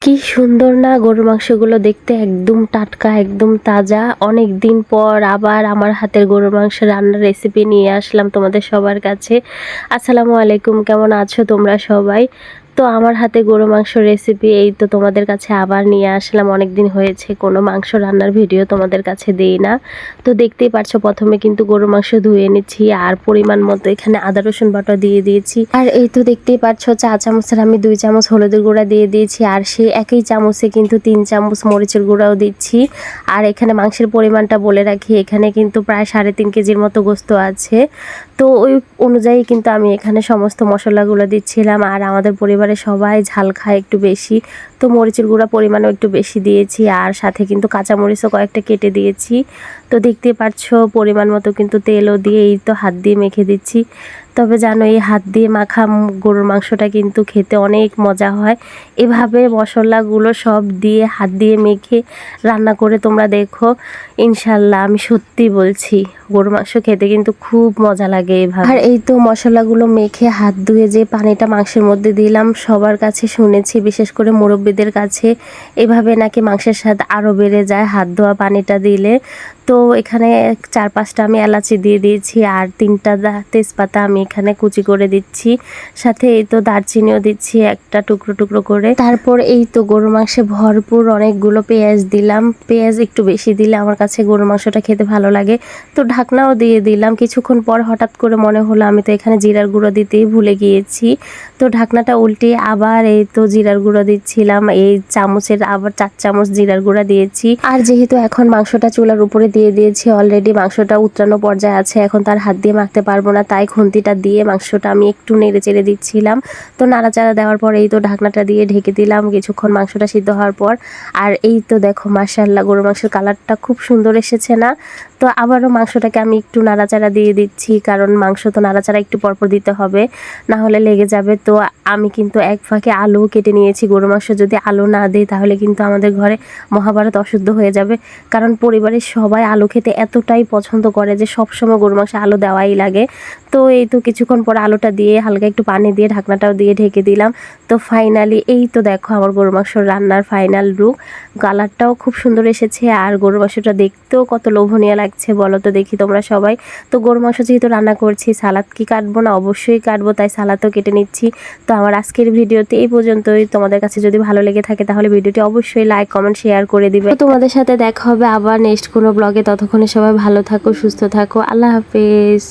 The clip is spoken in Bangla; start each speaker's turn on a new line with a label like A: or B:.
A: কি সুন্দর না গরুর মাংসগুলো দেখতে, একদম টাটকা, একদম তাজা। অনেক দিন পর আবার আমার হাতের গরুর মাংস রান্নার রেসিপি নিয়ে আসলাম তোমাদের সবার কাছে। আসসালামু আলাইকুম, কেমন আছো তোমরা সবাই? তো আমার হাতে গরু মাংস রেসিপি এই তো তোমাদের কাছে আবার নিয়ে আসলাম। অনেক দিন হয়েছে কোনো মাংস রান্নার ভিডিও তোমাদের কাছে দেই না। তো দেখতেই পারছো, প্রথমে কিন্তু গরুর মাংস ধুয়ে নিচ্ছি আর পরিমাণ মতো এখানে আদা রসুন বাটা দিয়ে দিয়েছি। আর এই তো দেখতেই পারছো, চা চামচের আমি 2 চামচ হলুদের গুঁড়া দিয়ে দিয়েছি, আর সেই একই চামচে কিন্তু 3 চামচ মরিচের গুঁড়াও দিচ্ছি। আর এখানে মাংসের পরিমাণটা বলে রাখি, এখানে কিন্তু প্রায় 3.5 কেজির মতো গোস্ত আছে। তো ওই অনুযায়ী কিন্তু আমি এখানে সমস্ত মশলাগুলো দিচ্ছিলাম। আর আমাদের পরিবারে সবাই ঝাল খায় একটু বেশি, তো মরিচের গুঁড়া পরিমাণও একটু বেশি দিয়েছি, আর সাথে কিন্তু কাঁচামরিচও কয়েকটা কেটে দিয়েছি। তো দেখতে পাচ্ছ পরিমাণ মতো কিন্তু তেলও দিয়ে এই তো হাত দিয়ে মেখে দিচ্ছি। তবে জানো, এই হাত দিয়ে মাখা গরুর মাংসটা কিন্তু খেতে অনেক মজা হয়। এভাবে মশলাগুলো সব দিয়ে হাত দিয়ে মেখে রান্না করে তোমরা দেখো, ইনশাল্লাহ আমি সত্যি বলছি, গরুর মাংস খেতে কিন্তু খুব মজা লাগে এভাবে। আর এই তো মশলাগুলো মেখে হাত ধুয়ে যে পানিটা মাংসের মধ্যে দিলাম, সবার কাছে শুনেছি, বিশেষ করে মুরব্বীদের কাছে, এভাবে নাকি মাংসের স্বাদ আরও বেড়ে যায় হাত ধোয়া পানিটা দিলে। তো এখানে 4-5টা আমি এলাচি দিয়ে দিয়েছি, আর 3টা তেজপাতা আমি এখানে কুচি করে দিচ্ছি। সাথে এই তো দারচিনিও দিচ্ছি একটা টুকরো টুকরো করে। তারপর এই তো গরুর মাংসে ভরপুর অনেকগুলো পেঁয়াজ দিলাম। পেঁয়াজ একটু বেশি দিলে আমার কাছে গরুর মাংসটা খেতে ভালো লাগে। তো ঢাকনাও দিয়ে দিলাম। কিছুক্ষণ পর হঠাৎ করে মনে হলো আমি তো এখানে জিরার গুঁড়ো দিতেই ভুলে গিয়েছি। তো ঢাকনাটা উল্টে আবার এই তো জিরার গুঁড়ো দিচ্ছিলাম। এই চামচের আবার 4 চামচ জিরার গুঁড়া দিয়েছি। আর যেহেতু এখন মাংসটা চুলার উপরে দিয়ে দিয়েছি, অলরেডি মাংসটা উতরানো পর্যায়ে আছে, এখন তার হাত দিয়ে মাখতে পারবো না, তাই খুন্তিটা দিয়ে মাংসটা আমি একটু নেড়ে চেড়ে দিচ্ছিলাম। তো নাড়াচাড়া দেওয়ার পর এই তো ঢাকনাটা দিয়ে ঢেকে দিলাম কিছুক্ষণ মাংসটা সিদ্ধ হওয়ার পর। আর এই তো দেখো, মাশাআল্লাহ, গরুর মাংসের কালারটা খুব সুন্দর এসেছে না? তো আবারও মাংসটাকে আমি একটু নাড়াচাড়া দিয়ে দিচ্ছি, কারণ মাংস তো নাড়াচাড়া একটু পরপর দিতে হবে, না হলে লেগে যাবে। তো আমি কিন্তু এক ফাঁকে আলু কেটে নিয়েছি। গরুর মাংস যদি আলু না দিই তাহলে কিন্তু আমাদের ঘরে মহাভারত অশুদ্ধ হয়ে যাবে, কারণ পরিবারের সবাই আলু খেতে এতটাই পছন্দ করে যে সবসময় গরুর মাংসে আলু দেওয়াই লাগে। তো এই তো কিছুক্ষণ পর আলুটা দিয়ে হালকা একটু পানি দিয়ে ঢাকনাটাও দিয়ে ঢেকে দিলাম। তো ফাইনালি এই তো দেখো আমার গরুর মাংস রান্নার ফাইনাল লুক। কালারটাও খুব সুন্দর এসেছে, আর গরুর মাংসটা দেখতেও কত লোভনীয় লাগছে বলো তো দেখি তোমরা সবাই। তো গরুর মাংস যেহেতু রান্না করছি, সালাদ কি কাটবো না? অবশ্যই কাটবো, তাই সালাদও কেটে নিচ্ছি। তো আমার আজকের ভিডিওতে এই পর্যন্তই। তোমাদের কাছে যদি ভালো লেগে থাকে তাহলে ভিডিওটি অবশ্যই লাইক কমেন্ট শেয়ার করে দিবে। তো তোমাদের সাথে দেখা হবে আবার নেক্সট কোনো ব্লগে। ততক্ষণে সবাই ভালো থাকো, সুস্থ থাকো। আল্লাহ হাফেজ।